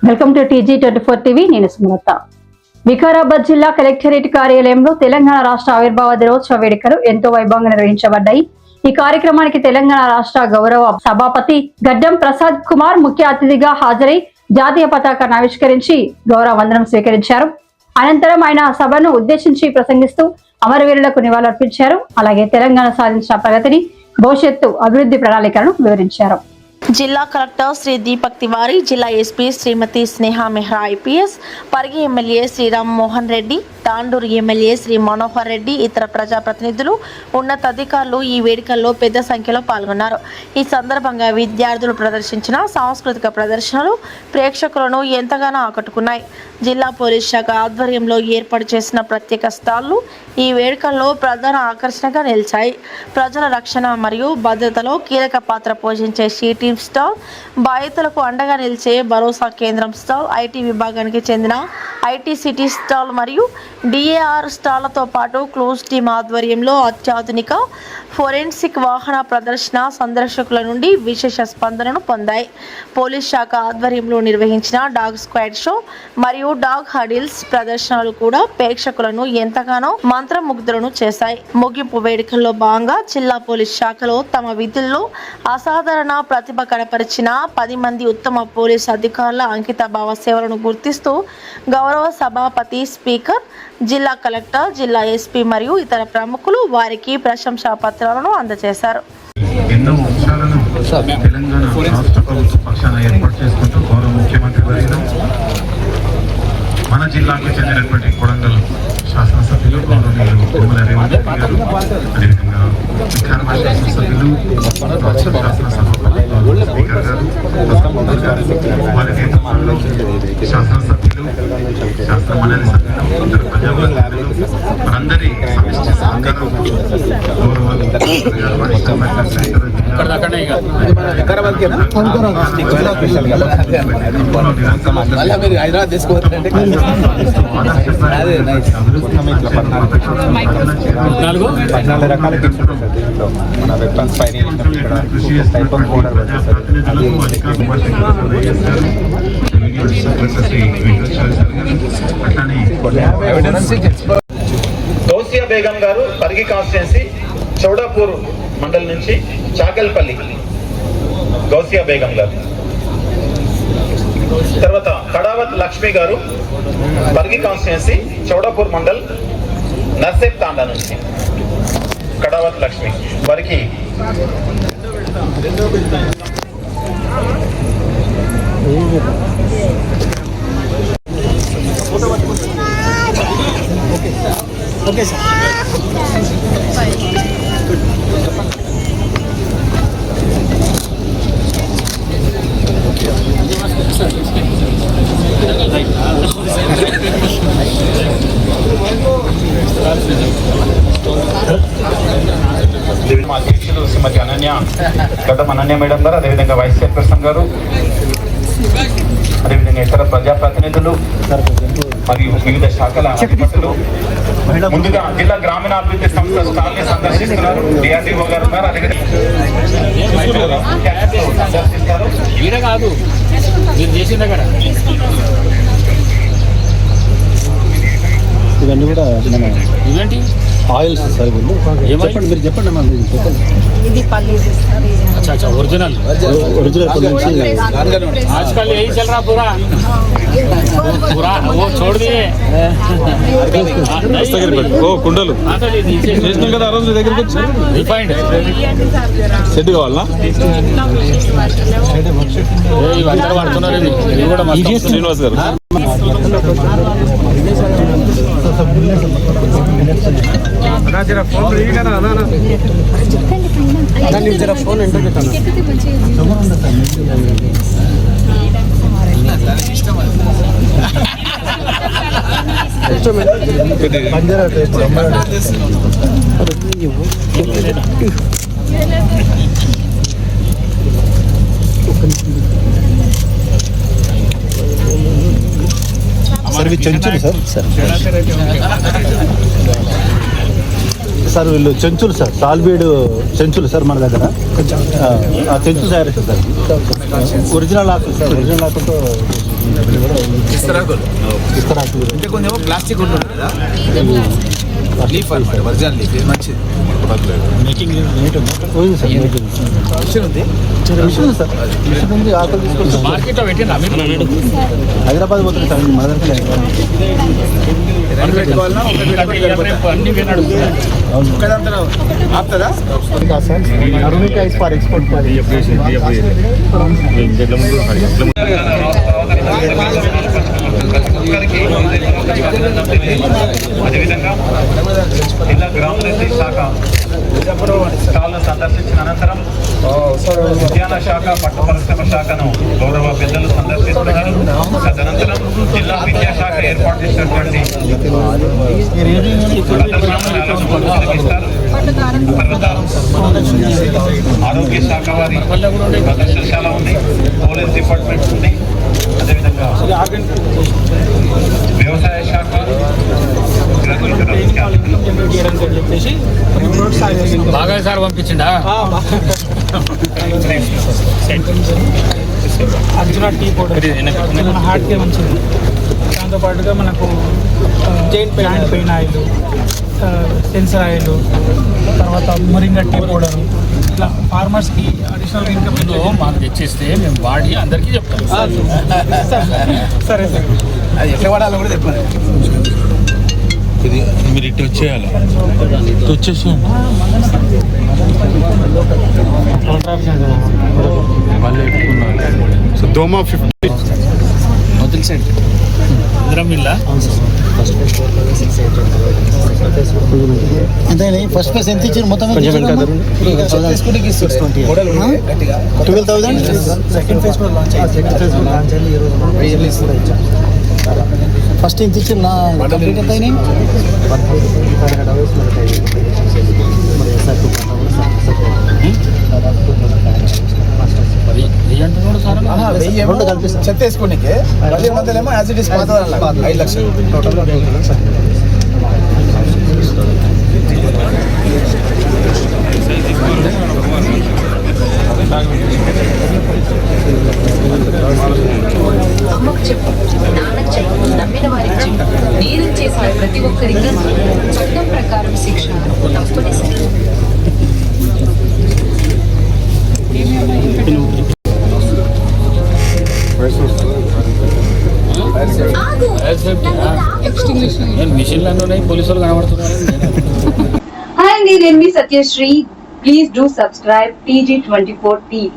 Welcome to TG24 TV. నేను సుమలత. వికారాబాద్ జిల్లా collectorate కార్యాలయంలో తెలంగాణ రాష్ట్ర ఆవిర్భావ దినోత్సవ వేడుకలు ఎంతో వైభవంగా నిర్వహించబడ్డాయి. ఈ కార్యక్రమానికి తెలంగాణ రాష్ట్ర గౌరవ సభాపతి గడ్డం ప్రసాద్ కుమార్ ముఖ్య అతిథిగా హాజరై జాతీయ పతాకాన్ని ఆవిష్కరించి గౌరవ వందనం స్వీకరించారు. అనంతరం ఆయన సభను ఉద్దేశించి ప్రసంగిస్తూ అమరవీరులకు నివాళులర్పించారు. అలాగే తెలంగాణ సాధించిన ప్రగతిని, భవిష్యత్తు అభివృద్ధి ప్రణాళికలను వివరించారు. జిల్లా కలెక్టర్ శ్రీ దీపక్ తివారీ, జిల్లా SP Shrimati Sneha Mehra IPS, Parigi MLA Shri Ram Mohan Reddy, Tandur MLA Shri Manohar Reddy, ఇతర ప్రజాప్రతినిధులు, ఉన్నతాధికారులు ఈ వేడుకల్లో పెద్ద సంఖ్యలో పాల్గొన్నారు. ఈ సందర్భంగా విద్యార్థులు ప్రదర్శించిన సాంస్కృతిక ప్రదర్శనలు ప్రేక్షకులను ఎంతగానో ఆకట్టుకున్నాయి. జిల్లా పోలీస్ శాఖ ఆధ్వర్యంలో ఏర్పాటు చేసిన ప్రత్యేక స్టాళ్లు ఈ వేడుకల్లో ప్రధాన ఆకర్షణగా నిలిచాయి. ప్రజల రక్షణ మరియు భద్రతలో కీలక పాత్ర పోషించే సిటీ స్టాల్, బాధితులకు అండగా నిలిచే భరోసా కేంద్రం స్టాల్, ఐటీ విభాగానికి చెందిన ఐటీ సిటీ స్టాల్ మరియు డిఏఆర్ స్టాళ్లతో పాటు క్లోజ్ టీమ్ ఆధ్వర్యంలో అత్యాధునిక ఫోరెన్సిక్ వాహన ప్రదర్శన సందర్శకుల నుండి విశేష స్పందనను పొందాయి. పోలీస్ శాఖ ఆధ్వర్యంలో నిర్వహించిన డాగ్ స్క్వాడ్ షో మరియు డాగ్ హడిల్స్ ప్రదర్శనలు కూడా ప్రేక్షకులను ఎంతగానో మంత్రముగ్ధులను చేశాయి. ముగింపు వేడుకల్లో భాగంగా జిల్లా పోలీస్ శాఖలో తమ విధుల్లో అసాధారణ ప్రతిభ కనపరిచిన 10 మంది ఉత్తమ పోలీసు అధికారుల అంకిత భావ సేవలను గుర్తిస్తూ గౌరవ సభాపతి, స్పీకర్, జిల్లా కలెక్టర్, జిల్లా ఎస్పీ మరియు ఇతర ప్రముఖులు వారికి ప్రశంసా పత్రాలను అందజేశారు. ఎన్నో అంశాలను తెలంగాణ రాష్ట్ర ప్రభుత్వ పక్షాన ఏర్పాటు చేసుకుంటూ గౌరవ ముఖ్యమంత్రి వర్యులు మన జిల్లాకు చెందినటువంటి కొడంగల్ శాసనసభ్యులు గౌరవనీయులు తుమ్మల రేవంత్ రెడ్డి గారు, అదేవిధంగా వికారాబాద్ శాసనసభ్యులు, రాష్ట్ర శాసనసభాపతి స్పీకర్ గారు, వారి నేతృత్వంలో శాసనసభ్యులు, శాసన మండలి సభ్యులు, ఇతర ప్రజాప్రతినిధులు మనందరి సమిష్టి సహకారం రకాల మన వెపన్స్ గౌసియా బేగం గారు పరిగి కాన్స్టిట్యున్సీ చౌడాపూర్ మండల్ నుంచి చాకల్పల్లి గౌసియా బేగం గారు. తర్వాత కడావత్ లక్ష్మి గారు పరిగి కాన్స్టిట్యున్సీ చౌడాపూర్ మండల్ నర్సేప్ తాండా నుంచి కడావత్ లక్ష్మి వారికి ఓకే సార్. మా అధ్యక్షులు శ్రీమతి గడ్డం అనన్య మేడం గారు, అదేవిధంగా వైస్ చైర్పర్సన్ గారు, అదేవిధంగా ఇతర ప్రజాప్రతినిధులు మరియు వివిధ శాఖల అధిపతులు, ముందుగా జిల్లా గ్రామీణాభివృద్ధి సంస్థ స్టాల్ని సందర్శిస్తున్నారు. డిఆర్డీఓ గారు ఉన్నారు, అదేవిధంగా సందర్శిస్తారు. ఇవన్నీ కూడా మన ఇవేంటి ఆయిల్స్ సార్. చెప్పండి, మీరు చెప్పండి అమ్మా, మీరు చెప్పండి. ఇది పల్లీలు अच्छा ओरिजिनल आजकल यही चल रहा पूरा वो छोड़ दिए కుండలు చేసినాం కదా ఆ రోజు దగ్గరికి వచ్చి రిఫైండ్ సెట్ కావాలనా ఇవంతా పడుతున్నారు. ఇది కూడా శ్రీనివాస్ గారు ఫోన్ సార్ చెంచులు సార్ వీళ్ళు చెంచులు సార్, సాల్బీడ్ చెంచులు సార్ మన దగ్గర చెంచులు తయారు సార్. ఒరిజినల్ ఆకులు సార్, ఒరిజినల్ ఆకులతో ఇస్తరాకులు అంటే కొంచెం ప్లాస్టిక్ ఉంటుంది కదా, లీఫ్ అనమాట, ఒరిజినల్ లీఫ్, ఇది మంచిది. మేకింగ్ నీట్ ఉంది మిషన్ ఉంది సార్, మిషన్ ఉంది, ఆకులు తీసుకొచ్చి మార్కెట్లో పెట్టినా హైదరాబాద్ పోతుంది సార్, మా దగ్గర రెండు పెట్టుకోవాలన్నా అన్ని ఒకదంతా ఆపుతుందా? కాదు సార్, అరుణిక ఇస్ ఫర్ ఎక్స్పోర్ట్ అదేవిధంగా జిల్లా గ్రామీణ శాఖ స్టాల్ను సందర్శించిన అనంతరం ఉద్యాన శాఖ పట్టు పరిశ్రమ శాఖను గౌరవ పెద్దలు సందర్శిస్తున్నారు. తదనంతరం జిల్లా విద్యాశాఖ ఏర్పాటు చేసినటువంటి ఆరోగ్య శాఖ వారి ప్రదర్శనశాల ఉంది, పోలీస్ డిపార్ట్మెంట్ ఉంది, అదేవిధంగా వ్యవసాయ శాఖ బాగా సార్ పంపించిండా అర్జున టీ పౌడర్ మన హార్ట్కే మంచిది. దాంతోపాటుగా మనకు plant pain oil, sensor oil, తర్వాత మొరింగా టీ పౌడర్, ఇట్లా ఫార్మర్స్కి అడిషనల్ ఇన్కమ్ మాకు తెచ్చిస్తే మేము వాడి అందరికీ చెప్తాం. సరే సార్. అది ఎట్లా వాడాలో కూడా చెప్పాలి. ఇది మీరు ఇటు వచ్చేయాలి, ఇటు వచ్చేసి మళ్ళీ సో దోమా 50 మొదటి సైడ్ ఇంద్రం ఇల్లా అంతే. ఫస్ట్ ప్లేస్ ఎంత ఇచ్చారు మొత్తం? 12,000. సెకండ్ ఫేజ్ కూడా లాంచ్ అయ్యింది ఈరోజు. ఫస్ట్ ఎంత ఇచ్చారు నా కంప్లీట్ ఎంత అయినాయి? రెండు కల్పిస్తాం. చెత్త వేసుకోనికే 10,000 యాజ్ ఇట్ ఇస్ 5 లక్షలు టోటల్. అమ్మకు చెప్పు, నాన్నకు చెప్పు, నమ్మిన వారికి చెప్పు. నేరం చేసిన ప్రతి ఒక్కరికి చట్టం ప్రకారం శిక్ష తప్పనిసరి. మిషన్లు ఉన్నాయి, పోలీసు వాళ్ళు కనబడుతున్నారు. హాయ్ అండి, నేను మీ Satyashri. Please do subscribe TG24 TV.